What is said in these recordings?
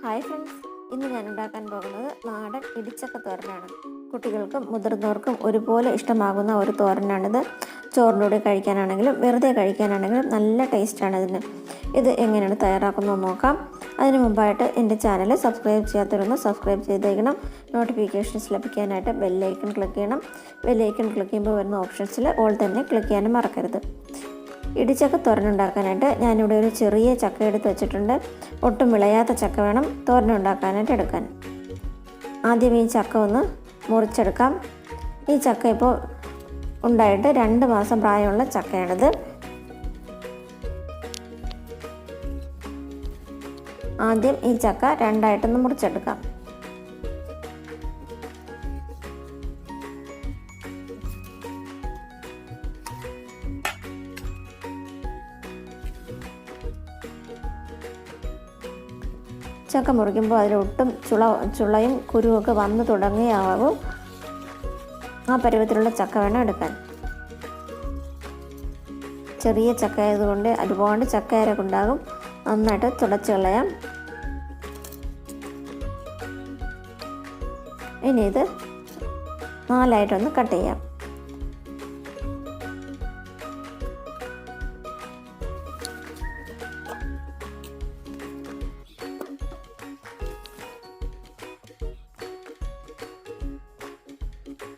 Hi friends, ഇന്ന് ഞാൻ ഉണ്ടാക്കാൻ പോകുന്നത് നാടൻ ഇടിച്ചക്ക തോരനാണ്. കുട്ടികൾക്കും മുതിർന്നവർക്കും ഒരുപോലെ ഇഷ്ടമാകുന്ന ഒരു തോരനാണിത്. ചോറിൻ്റെ കൂടെ കഴിക്കാനാണെങ്കിലും വെറുതെ കഴിക്കാനാണെങ്കിലും നല്ല ടേസ്റ്റാണ് ഇതിന്. ഇത് എങ്ങനെയാണ് തയ്യാറാക്കുന്നത് നോക്കാം. അതിന് മുമ്പായിട്ട് എൻ്റെ ചാനൽ സബ്സ്ക്രൈബ് ചെയ്യാത്തവരൊന്ന് സബ്സ്ക്രൈബ് ചെയ്തേക്കണം. നോട്ടിഫിക്കേഷൻസ് ലഭിക്കാനായിട്ട് ബെല്ലൈക്കൺ ക്ലിക്ക് ചെയ്യണം. ബെല്ലൈക്കൺ ക്ലിക്ക് ചെയ്യുമ്പോൾ വരുന്ന ഓപ്ഷൻസിൽ ഓൾ തന്നെ ക്ലിക്ക് ചെയ്യാനും മറക്കരുത്. ഇടിച്ചക്ക തോരനുണ്ടാക്കാനായിട്ട് ഞാനിവിടെ ഒരു ചെറിയ ചക്ക എടുത്ത് വെച്ചിട്ടുണ്ട്. ഒട്ടും വിളയാത്ത ചക്ക വേണം തോരനുണ്ടാക്കാനായിട്ട് എടുക്കാൻ. ആദ്യം ഈ ചക്ക ഒന്ന് മുറിച്ചെടുക്കാം. ഈ ചക്ക ഇപ്പോൾ ഉണ്ടായിട്ട് 2 മാസം പ്രായമുള്ള ചക്കയാണിത്. ആദ്യം ഈ ചക്ക രണ്ടായിട്ടൊന്ന് മുറിച്ചെടുക്കാം. ചക്ക മുറിക്കുമ്പോൾ അതിലൊട്ടും ചുളയും കുരുവൊക്കെ വന്ന് തുടങ്ങിയാവും. ആ പരുവത്തിലുള്ള ചക്ക വേണം എടുക്കാൻ. ചെറിയ ചക്ക ആയതുകൊണ്ട് ഒരുപാട് ചക്കയരൊക്കെ ഉണ്ടാകും. നന്നായിട്ട് തുടച്ച് കളയാം. ഇനി ഇത് 4ആയിട്ടൊന്ന് കട്ട് ചെയ്യാം.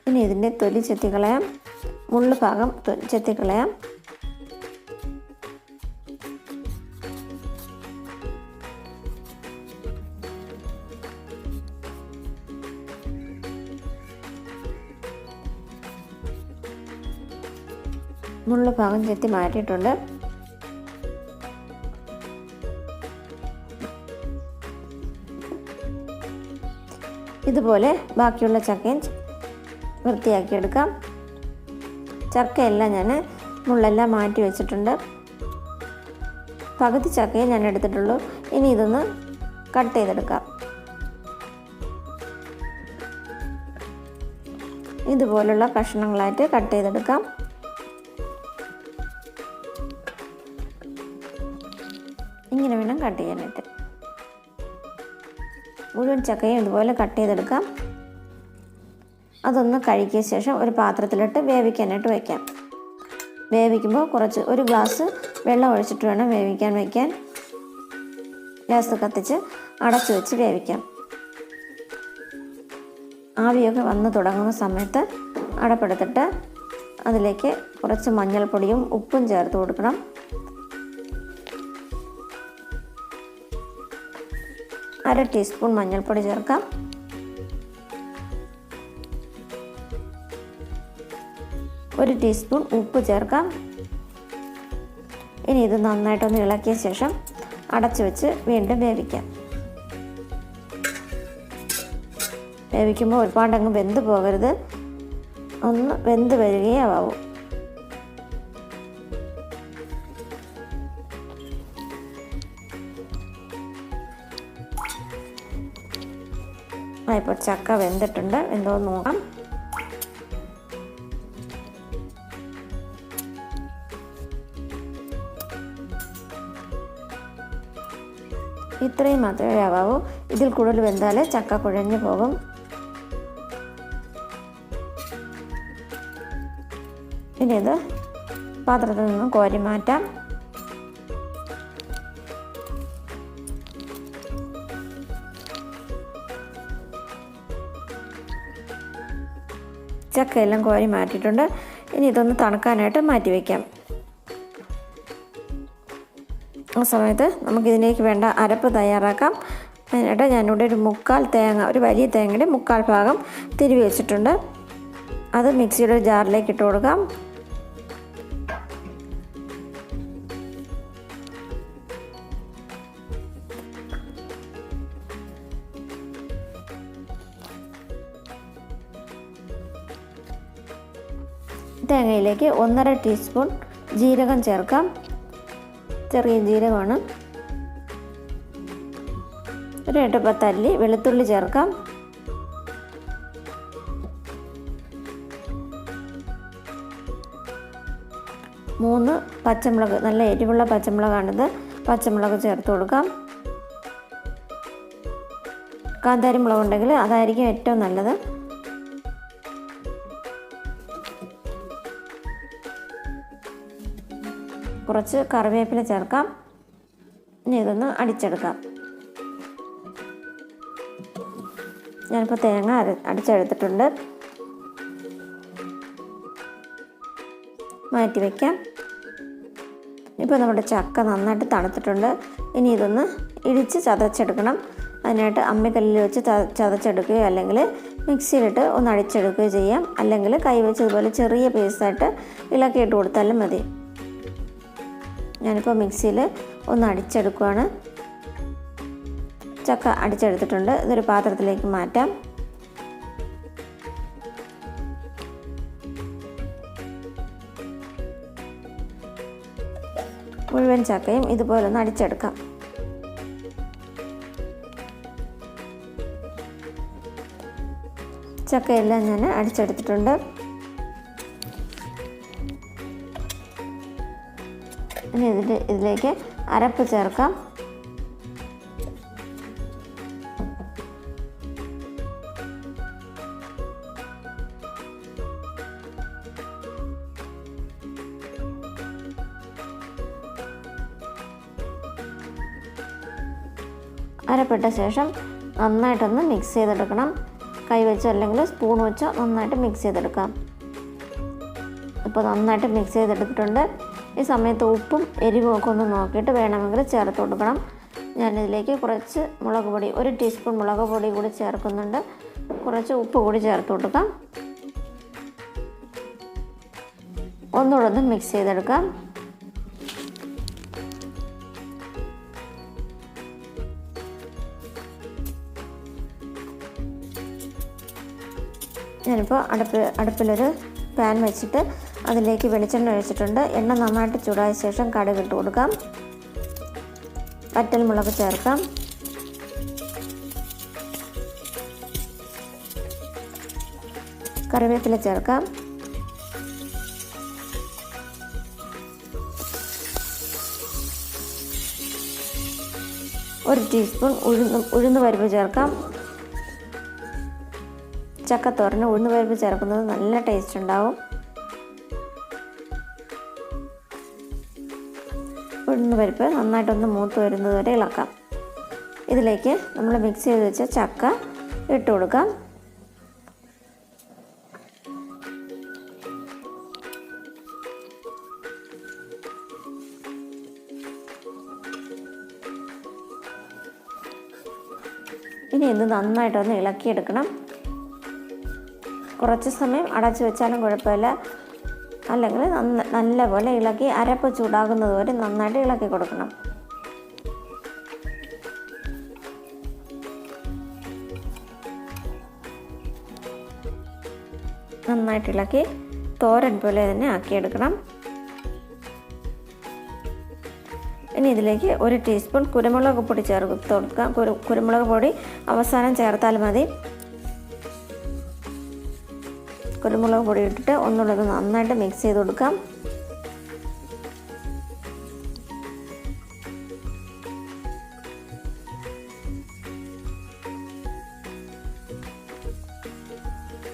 ഇനി ഇതിൻ്റെ തൊലി ചെത്തിക്കളയാം. മുള്ളു ഭാഗം ചെത്തിക്കളയാം. മുള്ളു ഭാഗം ചെത്തി മാറ്റിയിട്ടുണ്ട്. ഇതുപോലെ ബാക്കിയുള്ള ചക്കയും വൃത്തിയാക്കിയെടുക്കാം. ചക്കയെല്ലാം ഞാൻ മുള്ളെല്ലാം മാറ്റി വെച്ചിട്ടുണ്ട്. പകുതി ചക്കയെ ഞാൻ എടുത്തിട്ടുള്ളൂ. ഇനി ഇതൊന്ന് കട്ട് ചെയ്തെടുക്കാം. ഇതുപോലുള്ള കഷ്ണങ്ങളായിട്ട് കട്ട് ചെയ്തെടുക്കാം. ഇങ്ങനെ വേണം കട്ട് ചെയ്യാനായിട്ട്. മുഴുവൻ ചക്കയും ഇതുപോലെ കട്ട് ചെയ്തെടുക്കാം. അതൊന്ന് കഴുകിയ ശേഷം ഒരു പാത്രത്തിലിട്ട് വേവിക്കാനായിട്ട് വയ്ക്കാം. വേവിക്കുമ്പോൾ ഒരു ഗ്ലാസ് വെള്ളം ഒഴിച്ചിട്ട് വേണം വേവിക്കാൻ വയ്ക്കാൻ. ഗ്യാസ് കത്തിച്ച് അടച്ചു വെച്ച് വേവിക്കാം. ആവിയൊക്കെ വന്ന് തുടങ്ങുന്ന സമയത്ത് അടപ്പെടുത്തിട്ട് അതിലേക്ക് കുറച്ച് മഞ്ഞൾപ്പൊടിയും ഉപ്പും ചേർത്ത് കൊടുക്കണം. അര ടീസ്പൂൺ മഞ്ഞൾപ്പൊടി ചേർക്കാം. ഒരു ടീസ്പൂൺ ഉപ്പ് ചേർക്കാം. ഇനി ഇത് നന്നായിട്ടൊന്ന് ഇളക്കിയ ശേഷം അടച്ചു വെച്ച് വീണ്ടും വേവിക്കാം. വേവിക്കുമ്പോൾ ഒരുപാടങ്ങ് വെന്ത് പോകരുത്. ഒന്ന് വെന്ത് വരികയേ ആവൂ. ഇപ്പോൾ ചക്ക വെന്തിട്ടുണ്ട്. എന്തോ നോക്കാം. ഇത്രയും മാത്രമേ ആവാവൂ. ഇതിൽ കൂടുതൽ വെന്താൽ ചക്ക കുഴഞ്ഞു പോകും. ഇനി ഇത് പാത്രത്തിൽ നിന്നും കോരി മാറ്റാം. ചക്കയെല്ലാം കോരി മാറ്റിയിട്ടുണ്ട്. ഇനി ഇതൊന്ന് തണുക്കാനായിട്ട് മാറ്റി വയ്ക്കാം. ആ സമയത്ത് നമുക്കിതിലേക്ക് വേണ്ട അരപ്പ് തയ്യാറാക്കാം. അതിനായിട്ട് ഞാനിവിടെ ഒരു വലിയ തേങ്ങയുടെ 1/4 ഭാഗം തിരുവി വെച്ചിട്ടുണ്ട്. അത് മിക്സിയുടെ ജാറിലേക്ക് ഇട്ട് കൊടുക്കാം. തേങ്ങയിലേക്ക് 1/2 ടീസ്പൂൺ ജീരകം ചേർക്കാം. ചെറിയ ജീരകമാണ്. ഒരു 8-10 അല്ലി വെളുത്തുള്ളി ചേർക്കാം. മൂന്ന് പച്ചമുളക്, നല്ല എരിവുള്ള പച്ചമുളകാണിത്. പച്ചമുളക് ചേർത്ത് കൊടുക്കാം. കാന്താരി മുളക് ഉണ്ടെങ്കിൽ അതായിരിക്കും ഏറ്റവും നല്ലത്. കുറച്ച് കറിവേപ്പില ചേർക്കാം. ഇനി ഇതൊന്ന് അടിച്ചെടുക്കാം. ഞാനിപ്പോൾ തേങ്ങ അടിച്ചെടുത്തിട്ടുണ്ട്. മാറ്റി വയ്ക്കാം. ഇപ്പോൾ നമ്മുടെ ചക്ക നന്നായിട്ട് തണുത്തിട്ടുണ്ട്. ഇനി ഇതൊന്ന് ഇടിച്ച് ചതച്ചെടുക്കണം. അതിനായിട്ട് അമ്മിക്കല്ലിൽ വെച്ച് ചതച്ചെടുക്കുകയോ അല്ലെങ്കിൽ മിക്സിയിലിട്ട് ഒന്ന് അടിച്ചെടുക്കുകയോ ചെയ്യാം. അല്ലെങ്കിൽ കൈ വെച്ച് ഇതുപോലെ ചെറിയ പീസായിട്ട് ഇളക്കിയിട്ട് കൊടുത്താലും മതി. ഞാനിപ്പോൾ മിക്സിയിൽ ഒന്ന് അടിച്ചെടുക്കുകയാണ്. ചക്ക അടിച്ചെടുത്തിട്ടുണ്ട്. ഇതൊരു പാത്രത്തിലേക്ക് മാറ്റാം. മുഴുവൻ ചക്കയും ഇതുപോലെ ഒന്ന് അടിച്ചെടുക്കാം. ചക്കയെല്ലാം ഞാൻ അടിച്ചെടുത്തിട്ടുണ്ട്. ഇനി ഇതിലേക്ക് അരപ്പ് ചേർക്കാം. അരപ്പിട്ട ശേഷം നന്നായിട്ടൊന്ന് മിക്സ് ചെയ്തെടുക്കണം. കൈ വെച്ചോ അല്ലെങ്കിൽ സ്പൂൺ വെച്ചോ നന്നായിട്ട് മിക്സ് ചെയ്തെടുക്കാം. ഇപ്പോൾ നന്നായിട്ട് മിക്സ് ചെയ്തെടുത്തിട്ടുണ്ട്. ഈ സമയത്ത് ഉപ്പും എരിവും ഒക്കെ ഒന്ന് നോക്കിയിട്ട് വേണമെങ്കിൽ ചേർത്ത് കൊടുക്കണം. ഞാനിതിലേക്ക് കുറച്ച് മുളക് പൊടി, 1 ടീസ്പൂൺ മുളക് പൊടി കൂടി ചേർക്കുന്നുണ്ട്. കുറച്ച് ഉപ്പ് കൂടി ചേർത്ത് കൊടുക്കാം. ഒന്നുകൂടെ ഒന്ന് മിക്സ് ചെയ്തെടുക്കാം. ഞാനിപ്പോൾ അടുപ്പിലൊരു പാൻ വെച്ചിട്ട് അതിലേക്ക് വെളിച്ചെണ്ണ ഒഴിച്ചിട്ടുണ്ട്. എണ്ണ നന്നായിട്ട് ചൂടായ ശേഷം കടുക് ഇട്ട് കൊടുക്കാം. വറ്റൽ മുളക് ചേർക്കാം. കറിവേപ്പില ചേർക്കാം. ഒരു ടീസ്പൂൺ ഉഴുന്ന് പരിപ്പ് ചേർക്കാം. ചക്കത്തോരന് ഉഴുന്ന് പരിപ്പ് ചേർക്കുന്നത് നല്ല ടേസ്റ്റ് ഉണ്ടാവും. ഉഴുന്ന് പരിപ്പ് നന്നായിട്ടൊന്ന് മൂത്ത് വരുന്നത് വരെ ഇളക്കാം. ഇതിലേക്ക് നമ്മൾ മിക്സ് ചെയ്ത് വെച്ച ചക്ക ഇട്ട് കൊടുക്കാം. ഇനി ഇത് നന്നായിട്ടൊന്ന് ഇളക്കിയെടുക്കണം. കുറച്ച് സമയം അടച്ചു വെച്ചാലും കുഴപ്പമില്ല. അല്ലെങ്കിൽ നല്ലപോലെ ഇളക്കി അരപ്പ് ചൂടാകുന്നത് വരെ നന്നായിട്ട് ഇളക്കി കൊടുക്കണം. നന്നായിട്ട് ഇളക്കി തോരൻ പോലെ തന്നെ ആക്കിയെടുക്കണം. ഇനി ഇതിലേക്ക് 1 ടീസ്പൂൺ കുരുമുളക് പൊടി ചേർത്ത് കൊടുക്കാം. കുരുമുളക് പൊടി അവസാനം ചേർത്താൽ മതി. കുരുമുളക് പൊടി ഇട്ടിട്ട് ഒന്നുകൂടെ നന്നായിട്ട് മിക്സ് ചെയ്ത് കൊടുക്കാം.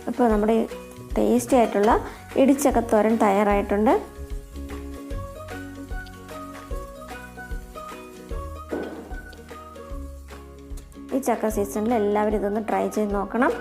അപ്പോൾ നമ്മുടെ ടേസ്റ്റി ആയിട്ടുള്ള ഇടിച്ചക്കത്തോരൻ തയ്യാറായിട്ടുണ്ട്. ഈ ചക്ക സീസണിൽ എല്ലാവരും ഇതൊന്ന് ട്രൈ ചെയ്ത് നോക്കണം.